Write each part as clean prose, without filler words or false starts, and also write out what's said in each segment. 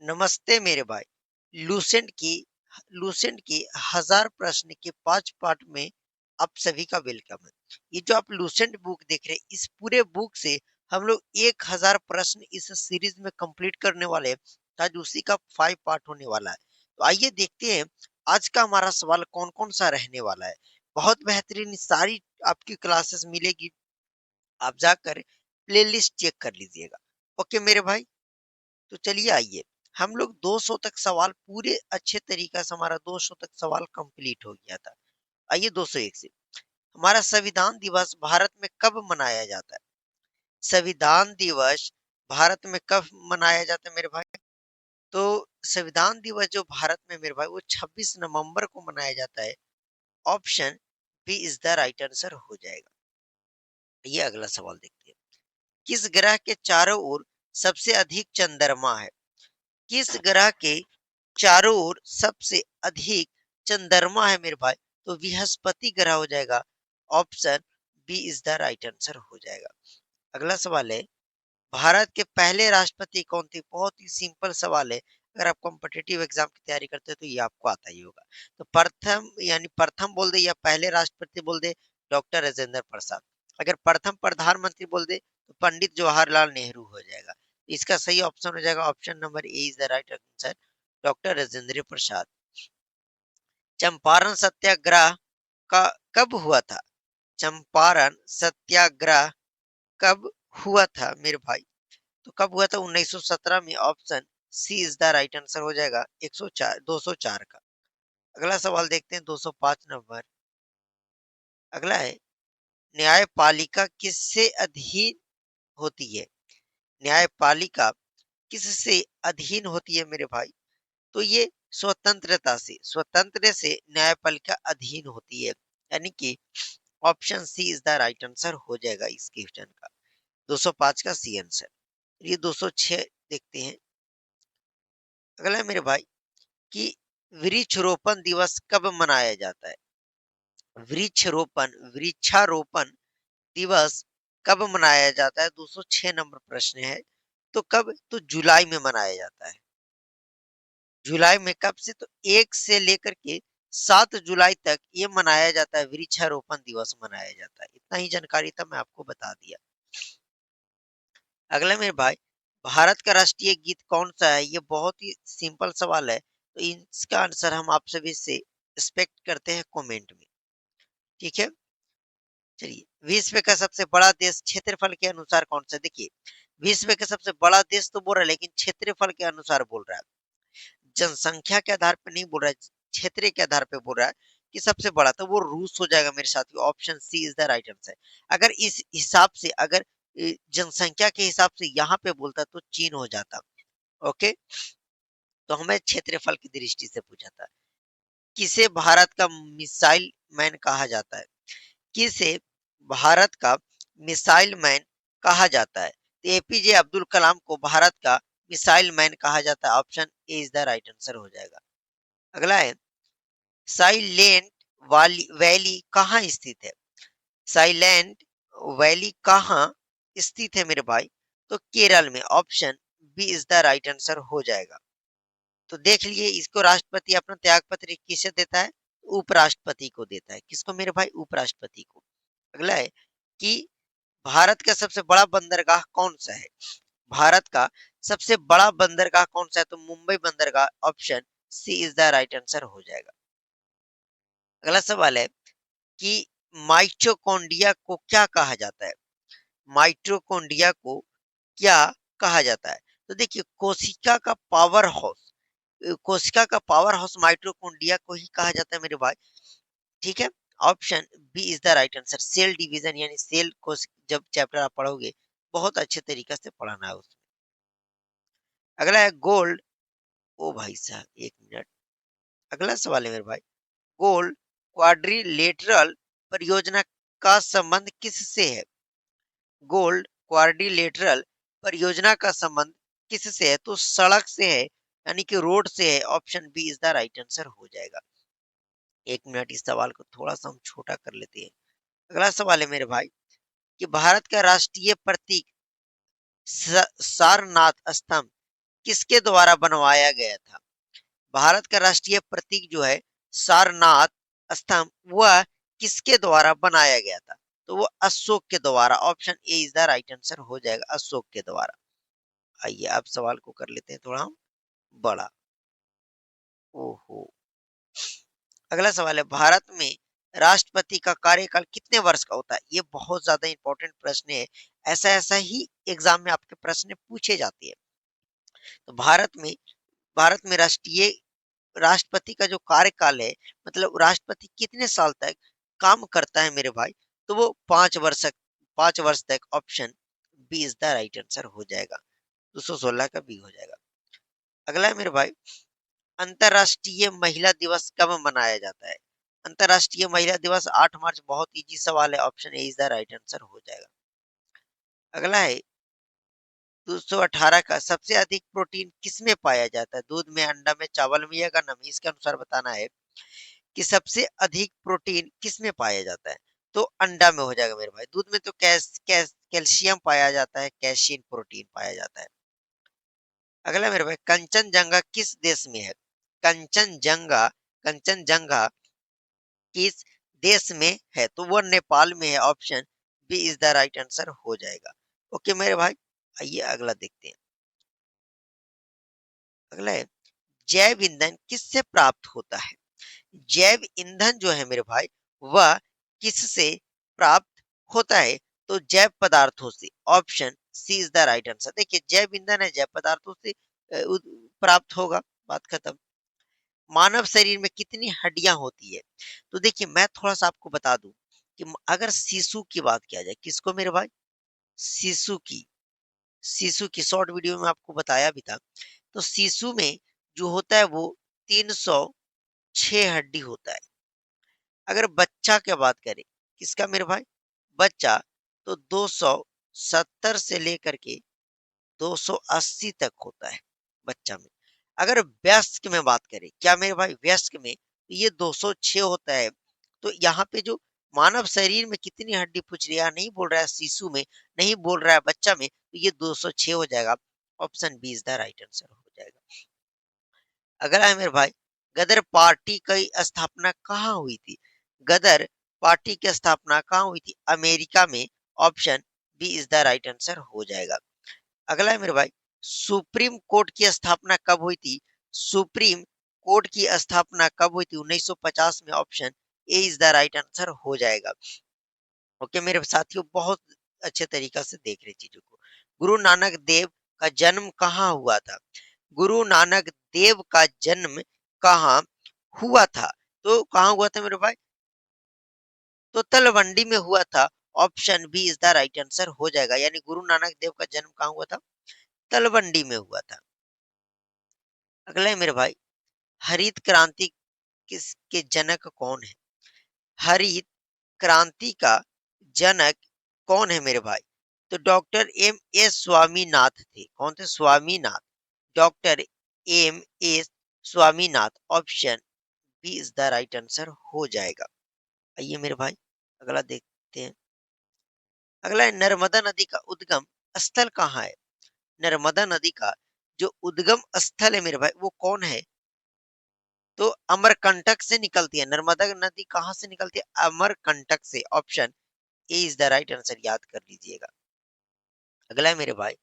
नमस्ते मेरे भाई। लूसेंट की लूसेंट की हजार प्रश्न के 5 पार्ट में आप सभी का वेलकम है। ये जो आप लूसेंट बुक देख रहे हैं, इस पूरे बुक से हम लोग 1000 प्रश्न इस सीरीज में कंप्लीट करने वाले हैं। तो आज उसी का 5 पार्ट होने वाला है। तो आइए देखते हैं आज का हमारा सवाल कौन कौन सा रहने वाला है। बहुत बेहतरीन सारी आपकी क्लासेस मिलेगी। आप जाकर प्लेलिस्ट चेक कर लीजिएगा। ओके मेरे भाई। तो चलिए आइए, हम लोग 200 तक सवाल पूरे अच्छे तरीका से हमारा 200 तक सवाल कंप्लीट हो गया था। आइए 201 से, हमारा संविधान दिवस भारत में कब मनाया जाता है? संविधान दिवस भारत में कब मनाया जाता है मेरे भाई? तो संविधान दिवस जो भारत में मेरे भाई वो 26 नवंबर को मनाया जाता है। Option B is the right answer हो जाएगा। ये अगला सवाल देखते हैं। किस ग्रह के चारों ओर सबसे अधिक चंद्रमा है? किस ग्रह के चारों ओर सबसे अधिक चंद्रमा है मेरे भाई? तो बृहस्पति ग्रह हो जाएगा। Option B is the right answer हो जाएगा। अगला सवाल है, भारत के पहले राष्ट्रपति कौन थे? बहुत ही सिंपल सवाल है। अगर आप कॉम्पिटिटिव एग्जाम की तैयारी करते हैं तो ये आपको आता ही होगा। तो प्रथम यानी प्रथम बोल दे या पहले राष्ट्रपति बोल दे, डॉक्टर राजेंद्र प्रसाद। अगर प्रथम प्रधानमंत्री बोल दे तो पंडित जवाहरलाल नेहरू हो जाएगा। इसका सही ऑप्शन हो जाएगा option number A is the right answer, doctor Rajendra Prasad. Champaran Satyagraha का कब हुआ था? चंपारण सत्याग्रह कब हुआ था मेरे भाई? तो कब हुआ था? 1917 में। Option C is the right answer हो जाएगा 104 204 का। अगला सवाल देखते हैं 205 नंबर। अगला है, न्यायपालिका किससे अधीन होती है? न्यायपालिका किससे अधीन होती है मेरे भाई? तो ये स्वतंत्रता से, स्वतंत्र से न्यायपालिका अधीन होती है। यानी कि option C is the right answer हो जाएगा इस क्वेश्चन का। 205 का सी आंसर। ये 206 देखते हैं। अगला है मेरे भाई कि वृक्षारोपण दिवस कब मनाया जाता है? वृक्षारोपण दिवस कब मनाया जाता है? 206 नंबर प्रश्न है। तो कब? तो जुलाई में मनाया जाता है। जुलाई में कब से? तो 1 से लेकर के 7 जुलाई तक ये मनाया जाता है। वृक्षारोपण दिवस मनाया जाता है। इतना ही जानकारी था, मैं आपको बता दिया। अगला मेरे भाई, भारत का राष्ट्रीय गीत कौन सा है? ये बहुत ही सिंपल सवाल है। तो इसका आंसर हम आप सभी से एक्सपेक्ट करते हैं कमेंट में। ठीक है। चलिए, विश्व का सबसे बड़ा देश क्षेत्रफल के अनुसार कौन सा? देखिए, विश्व का सबसे बड़ा देश तो बोल रहा है, लेकिन क्षेत्रफल के अनुसार बोल रहा है। जनसंख्या के आधार पर नहीं बोल रहा है, क्षेत्र के आधार पे बोल रहा है कि सबसे बड़ा। तो वो रूस हो जाएगा मेरे साथियों। Option C is the right answer. अगर इस हिसाब से, अगर जनसंख्या के हिसाब से यहाँ पे बोलता तो चीन हो जाता। ओके। तो हमें क्षेत्रफल की दृष्टि से पूछा था। किसे भारत का मिसाइल मैन कहा जाता है? किसे भारत का मिसाइल मैन कहा जाता है? तो एपीजे अब्दुल कलाम को भारत का मिसाइल मैन कहा जाता है। Option A is the right answer हो जाएगा। अगला है, साइलेंट वाली वैली कहाँ स्थित है? साइलेंट वैली कहाँ स्थित है मेरे भाई? तो केरल में। Option B is the right answer हो जाएगा। तो देख लिए, इसको राष्ट्रपति अपना त्याग पत्र किसे देता है? उपराष्ट्रपति को देता है। किसको मेरे भाई? उपराष्ट्रपति को। अगला है कि भारत का सबसे बड़ा बंदरगाह कौन सा है? भारत का सबसे बड़ा बंदरगाह कौन सा है? तो मुंबई बंदरगाह। Option C is the right answer हो जाएगा। अगला सवाल है कि माइटोकॉन्ड्रिया को क्या कहा जाता है? माइटोकॉन्ड्रिया को क्या कहा जाता है? तो देखिए, कोशिका का पावर हाउस माइटोकॉन्ड्रिया को ही कहा जाता है मेरे भाई। ठीक है। Option B is the right answer. Cell division यानी सेल को जब चैप्टर आप पढ़ोगे, बहुत अच्छे तरीके से पढ़ाना है उसमें। अगला है गोल्ड। ओ भाई साहब, एक मिनट। अगला सवाल है मेरे भाई, गोल्ड क्वाड्रिलेटरल परियोजना का संबंध किससे है? गोल्ड क्वाड्रिलेटरल परियोजना का संबंध किससे है? तो सड़क से है, यानी कि रोड से है। Option B is the right answer हो जाएगा। एक मिनट, इस सवाल को थोड़ा सा हम छोटा कर लेते हैं। अगला सवाल है मेरे भाई कि भारत का राष्ट्रीय प्रतीक सारनाथ स्तंभ किसके द्वारा बनवाया गया था? भारत का राष्ट्रीय प्रतीक जो है सारनाथ स्तंभ, वह किसके द्वारा बनाया गया था? तो वो अशोक के द्वारा। Option A is the right answer हो जाएगा, अशोक के द्वारा। आइए अब सवाल को कर लेते हैं थोड़ा हम बड़ा। ओहो, अगला सवाल है, भारत में राष्ट्रपति का कार्यकाल कितने वर्ष का होता है? ये बहुत ज्यादा इंपॉर्टेंट प्रश्न है। ऐसा ऐसा ही एग्जाम में आपके प्रश्न पूछे जाते हैं। तो भारत में राष्ट्रपति का जो कार्यकाल है, मतलब राष्ट्रपति कितने साल तक काम करता है मेरे भाई? तो वो 5 वर्ष तक। Option B is the right answer हो जाएगा, 216 का बी हो जाएगा। अगला है मेरे भाई, अंतर्राष्ट्रीय महिला दिवस कब मनाया जाता है? अंतर्राष्ट्रीय महिला दिवस 8 मार्च। बहुत इजी सवाल है, option A is the right answer हो जाएगा। अगला है, 218 का सबसे अधिक प्रोटीन किसमें पाया जाता है? दूध में, अंडा में, चावल में या गन्ना में? इसके अनुसार बताना है कि सबसे अधिक प्रोटीन किसमें पाया जाता है? तो अंडा में हो जाएगा मेरे भाई। दूध में तो कैल्शियम पाया जाता है, कैसीन प्रोटीन पाया जाता है। अगला मेरे भाई, कंचनजंगा किस देश में है? कंचनजंगा कंचनजंगा किस देश में है? तो वो नेपाल में है। Option B is the right answer हो जाएगा। ओके मेरे भाई, आइए अगला देखते हैं। अगला है, जैव ईंधन किससे प्राप्त होता है? जैव ईंधन जो है मेरे भाई, वह किससे प्राप्त होता है? तो जैव पदार्थों से। Option C is the right answer. देखिए, जैव ईंधन है, जैव पदार्थों से प्राप्त होगा, बात खत्म। मानव शरीर में कितनी हड्डियां होती है? तो देखिए, मैं थोड़ा सा आपको बता दूं कि अगर शिशु की बात किया जाए, किसको मेरे भाई? शिशु की। शिशु की शॉर्ट वीडियो में आपको बताया भी था। तो शिशु में जो होता है वो 306 हड्डी होता है। अगर बच्चा की बात करें, किसका मेरे भाई? बच्चा, तो 270 से लेकर के 280 तक होता है बच्चा में। अगर वयस्क में बात करें, क्या मेरे भाई? वयस्क में तो ये 206 होता है। तो यहाँ पे जो मानव शरीर में कितनी हड्डी पूछ रही है, नहीं बोल रहा है शिशु में, नहीं बोल रहा है बच्चा में, तो ये 206 हो जाएगा। Option B is the right answer हो जाएगा। अगला है मेरे भाई, गदर पार्टी की स्थापना कहाँ हुई थी? गदर पार्टी की स्थापना कहाँ हुई थी? अमेरिका में। Option B is the right answer हो जाएगा। अगला है मेरे भाई, सुप्रीम कोर्ट की स्थापना कब हुई थी? सुप्रीम कोर्ट की स्थापना कब हुई थी? 1950 में। Option A is the right answer हो जाएगा। ओके मेरे साथियों, बहुत अच्छे तरीका से देख रहे चीजों को। गुरु नानक देव का जन्म कहाँ हुआ था? गुरु नानक देव का जन्म कहाँ हुआ था? तो कहाँ हुआ था मेरे भाई? तो तलवंडी में हुआ था। Option B is the right answer हो जाएगा। यानी गुरु नानक देव का जन्म कहाँ हुआ था? तलवंडी में हुआ था। अगला है मेरे भाई, हरित क्रांति किसके जनक कौन है? हरित क्रांति का जनक कौन है मेरे भाई? तो डॉक्टर एम एस स्वामीनाथ थे। कौन थे? Swaminath. Doctor M S Swaminath. Option B is the right answer हो जाएगा। आइए मेरे भाई अगला देखते हैं। अगला है, नर्मदा नदी का उद्गम स्थल कहाँ है? नर्मदा नदी का जो उद्गम स्थल है मेरे भाई, वो कौन है? तो अमरकंटक से निकलती है। नर्मदा नदी कहाँ से निकलती है? अमरकंटक से। Option A is the right answer, याद कर लीजिएगा। अगला है मेरे भाई,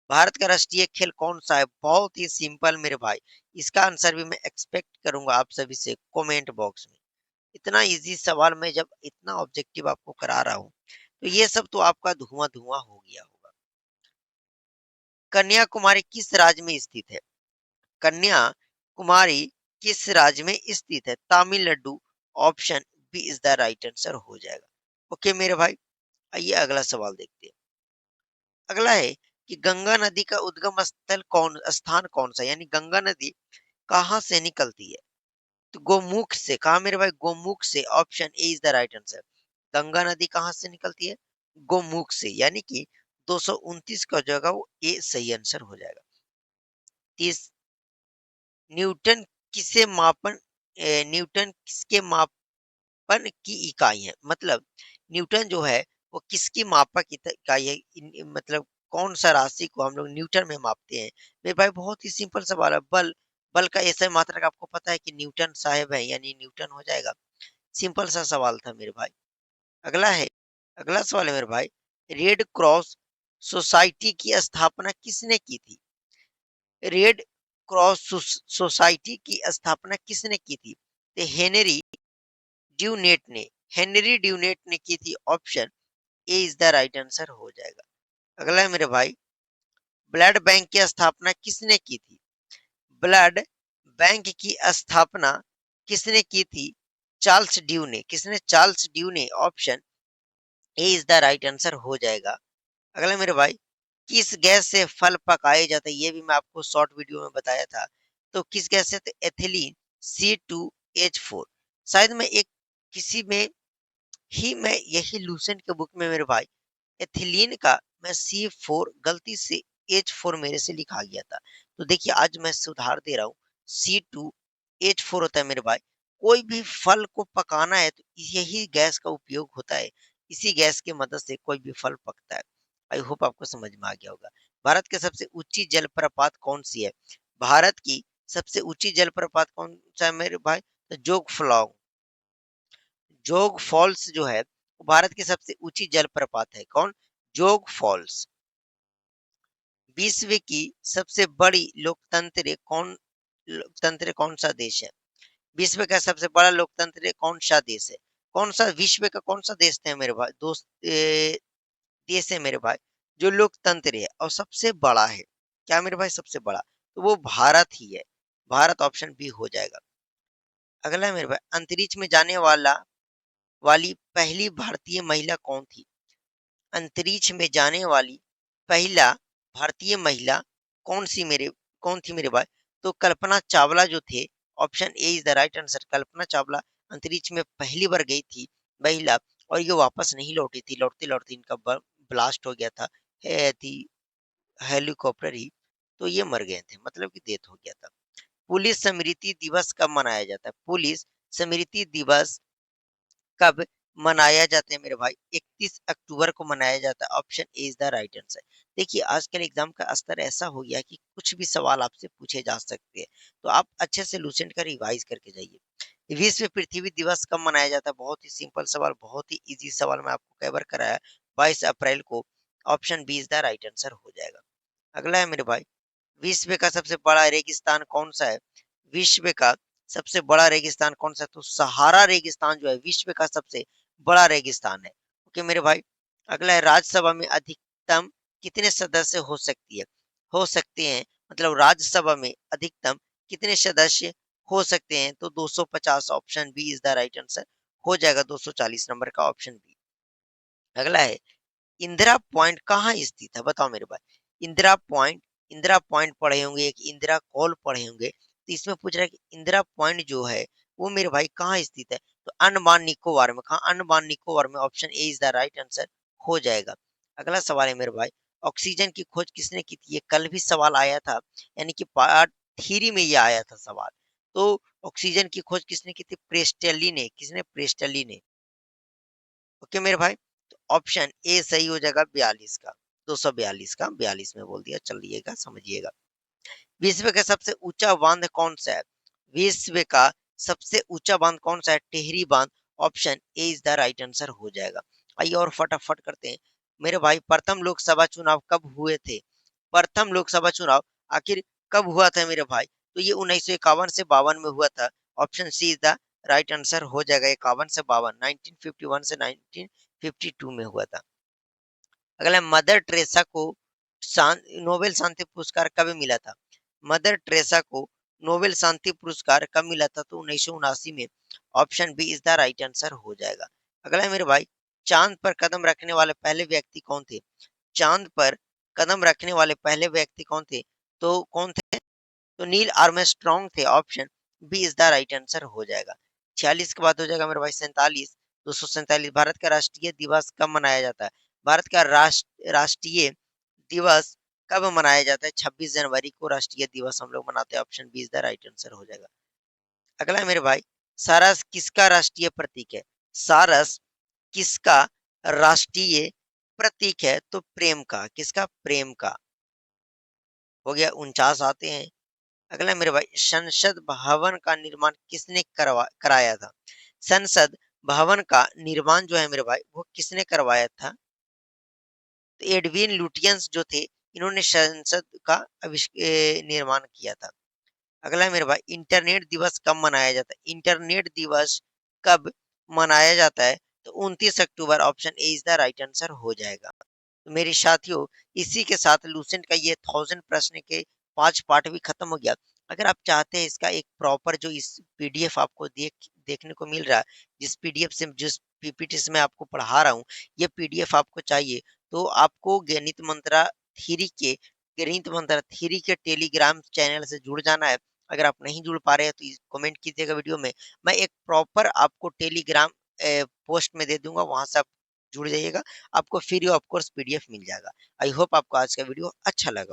भारत का राष्ट्रीय खेल कौन सा है? बहुत ही सिंपल मेरे भाई, इसका आंसर भी मैं एक्सपेक्ट करूंगा आप सभी से कमेंट बॉक्स में। इतना इजी सवाल मैं जब इतना ऑब्जेक्टिव आपको करा रहा हूँ, तो ये सब तो आपका धुआं धुआं हो गया होगा। कन्याकुमारी किस राज्य में स्थित है? कन्याकुमारी किस राज्य में स्थित है? Tamil Nadu. Option B is the right answer हो जाएगा। ओके मेरे भाई, आइए अगला सवाल देखते हैं। अगला है कि गंगा नदी का उद्गम स्थान कौन सा? यानी गंगा नदी कहाँ से निकलती है? तो गोमुख से। कहा मेरे भाई? गोमुख से। Option A is the right answer. Ganga नदी कहाँ से निकलती है? गोमुख से। यानी कि 229 का जगह वो ए सही आंसर हो जाएगा। 30, न्यूटन किसे मापन न्यूटन किसके मापन की इकाई है? मतलब न्यूटन जो है वो किसकी मापक इकाई है? मतलब कौन सा राशि को हम लोग न्यूटन में मापते हैं? मेरे भाई बहुत ही सिंपल सवाल है। बल, बल का एसआई मात्रक आपको पता है कि न्यूटन साहब है, यानी न्यूटन हो जाएगा। सिंपल सा सवाल था मेरे भाई। अगला है, अगला सवाल है मेरे भाई, रेड क्रॉस सोसाइटी की स्थापना किसने की थी? रेड क्रॉस सोसाइटी की स्थापना किसने की थी? तो हेनरी ड्यूनेट ने, हेनरी ड्यूनेट ने की थी। Option A is the right answer हो जाएगा। अगला है मेरे भाई, ब्लड बैंक की स्थापना किसने की थी? ब्लड बैंक की स्थापना किसने की थी? चार्ल्स ड्यू ने। किसने? चार्ल्स ड्यू ने। Option A is the right answer हो जाएगा। अगला मेरे भाई, किस गैस से फल पकाए जाते हैं? ये भी मैं आपको शॉर्ट वीडियो में बताया था। तो किस गैस से? तो एथिलीन C2H4। शायद मैं एक किसी में ही, मैं यही लूसेंट के बुक में मेरे भाई एथिलीन का मैं C4 गलती से H4 मेरे से लिखा गया था। तो देखिए आज मैं सुधार दे रहा हूँ, C2H4 होता है मेरे भाई। कोई भी फल को पकाना है तो यही गैस का उपयोग होता है। इसी गैस की मदद से कोई भी फल पकता है। आई होप आपको समझ में आ गया होगा। भारत की सबसे ऊंची जलप्रपात कौन सी है? भारत की सबसे ऊंची जलप्रपात कौन सा है मेरे भाई? तो जोग फ्लॉन्ग, जोग फॉल्स जो है वो भारत की सबसे ऊंची जलप्रपात है। कौन? जोग फॉल्स। विश्व की सबसे बड़ी लोकतंत्र कौन सा देश है? विश्व का सबसे बड़ा लोकतंत्र कौन सा देश है? कौन सा विश्व का कौन सा देश है मेरे भाई? देश है मेरे भाई जो लोकतंत्र है और सबसे बड़ा है। क्या मेरे भाई? सबसे बड़ा, तो वो भारत ही है। भारत ऑप्शन बी हो जाएगा। अगला है मेरे भाई, अंतरिक्ष में जाने वाली पहली भारतीय महिला कौन थी? अंतरिक्ष में जाने वाली पहला भारतीय महिला कौन सी मेरे कौन थी मेरे भाई? तो कल्पना चावला जो थे। Option A is the right answer. Kalpana Chawla अंतरिक्ष में पहली बार गई थी, महिला, और ये वापस नहीं लौटी थी। लौटते लौटते इनका ब्लास्ट हो गया था, थी हेलीकॉप्टर ही, तो ये मर गए थे, मतलब कि डेथ हो गया था। पुलिस स्मृति दिवस कब मनाया जाता है? पुलिस स्मृति दिवस कब मनाया जाता है मेरे भाई? 31 अक्टूबर को मनाया जाता है। Option A is the right answer. देखिए आजकल एग्जाम का स्तर ऐसा हो गया कि कुछ भी सवाल आपसे पूछे जा सकते हैं, तो आप अच्छे से लूसेंट का रिवाइज करके जाइए। विश्व पृथ्वी दिवस कब मनाया जाता है? बहुत ही सिंपल सवाल, बहुत ही इजी सवाल मैं आपको कवर कराया, 22 अप्रैल को। Option B is the right answer हो जाएगा। अगला है मेरे भाई, विश्व का सबसे बड़ा रेगिस्तान कौन सा है? विश्व का सबसे बड़ा रेगिस्तान कौन सा है? तो सहारा रेगिस्तान जो है विश्व का सबसे बड़ा रेगिस्तान है। ओके मेरे भाई। अगला है, राज्यसभा में अधिकतम कितने सदस्य हो सकती है? हो सकते हैं, मतलब राज्यसभा में अधिकतम कितने सदस्य हो सकते हैं? तो 250। Option B is the right answer हो जाएगा। 240 नंबर का ऑप्शन बी। अगला है, इंदिरा पॉइंट कहाँ स्थित है? बताओ मेरे भाई। इंदिरा पॉइंट, इंदिरा पॉइंट पढ़े होंगे, एक इंदिरा कॉल पढ़े होंगे, तो इसमें पूछ रहा है कि इंदिरा पॉइंट जो है वो मेरे भाई कहाँ स्थित है? तो अंडमान निकोबार में। कहाँ? अंडमान निकोबार में। Option A is the right answer हो जाएगा। अगला सवाल है मेरे भाई, ऑक्सीजन की खोज किसने की थी? ये कल भी सवाल आया था, यानी कि पार्ट 3 में ये आया था सवाल। तो ऑक्सीजन की खोज किसने की थी? प्रेस्टेली ने। किसने? प्रेस्टेली ने। ओके मेरे भाई, तो ऑप्शन ए सही हो जाएगा 42 का, 242 का 42 में बोल दिया, चलिएगा समझिएगा। विश्व का सबसे ऊंचा बांध कौन सा है? विश्व का सबसे ऊंचा बांध कौन सा है? टिहरी बांध। Option A is the right answer हो जाएगा। आइए और फटाफट करते हैं मेरे भाई, प्रथम लोकसभा चुनाव कब हुए थे? प्रथम लोकसभा चुनाव आखिर कब हुआ था मेरे भाई? तो ये 1951 से 52 में हुआ था। Option C is the right answer हो जाएगा। 51 से 52, 1951 से 1952 में हुआ था। अगला, मदर टेरेसा को नोबेल शांति पुरस्कार कब मिला था? मदर टेरेसा को नोबेल शांति पुरस्कार कब मिला था? तो 1979 में। Option B is the right answer हो जाएगा। अगला है मेरे भाई, चांद पर कदम रखने वाले पहले व्यक्ति कौन थे? चांद पर कदम रखने वाले पहले व्यक्ति कौन थे? तो कौन थे? तो नील आर्मस्ट्रॉन्ग थे। Option B is the right answer हो जाएगा। 46 के बाद हो जाएगा मेरे भाई 47। 247, भारत का राष्ट्रीय दिवस कब मनाया जाता है? भारत का राष्ट्रीय दिवस कब मनाया जाता है? 26 जनवरी को राष्ट्रीय दिवस हम लोग मनाते हैं। Option B is the right answer हो जाएगा। अगला है मेरे भाई, सारस किसका राष्ट्रीय प्रतीक है? सारस किसका राष्ट्रीय प्रतीक है तो प्रेम का, किसका? प्रेम का। हो गया 49 आते हैं। अगला मेरे भाई, संसद भवन का निर्माण किसने कराया था? संसद भवन का निर्माण जो है मेरे भाई वो किसने करवाया था? तो एडविन लुटियंस जो थे, इन्होंने संसद का निर्माण किया था। अगला है मेरे भाई, इंटरनेट दिवस कब मनाया जाता है? इंटरनेट दिवस कब मनाया जाता है? तो 29 October, option A is the right answer हो जाएगा। तो मेरे साथियों, इसी के साथ लूसेंट का ये 1000 प्रश्न के 5 पार्ट भी खत्म हो गया। अगर आप चाहते हैं इसका एक प्रॉपर जो इस पीडीएफ आपको देखने को मिल रहा है, जिस पीडीएफ से जिस पीपीटी से मैं आपको पढ़ा रहा हूँ, ये पीडीएफ आपको चाहिए, तो आपको गणित मंत्रा थ्री के टेलीग्राम चैनल से जुड़ जाना है। अगर आप नहीं जुड़ पा रहे हैं तो कमेंट कीजिएगा वीडियो में, मैं एक प्रॉपर आपको टेलीग्राम पोस्ट में दे दूंगा, वहां से आप जुड़ जाइएगा, आपको फ्री ऑफ कोर्स पीडीएफ मिल जाएगा। आई होप आपको आज का वीडियो अच्छा लगा।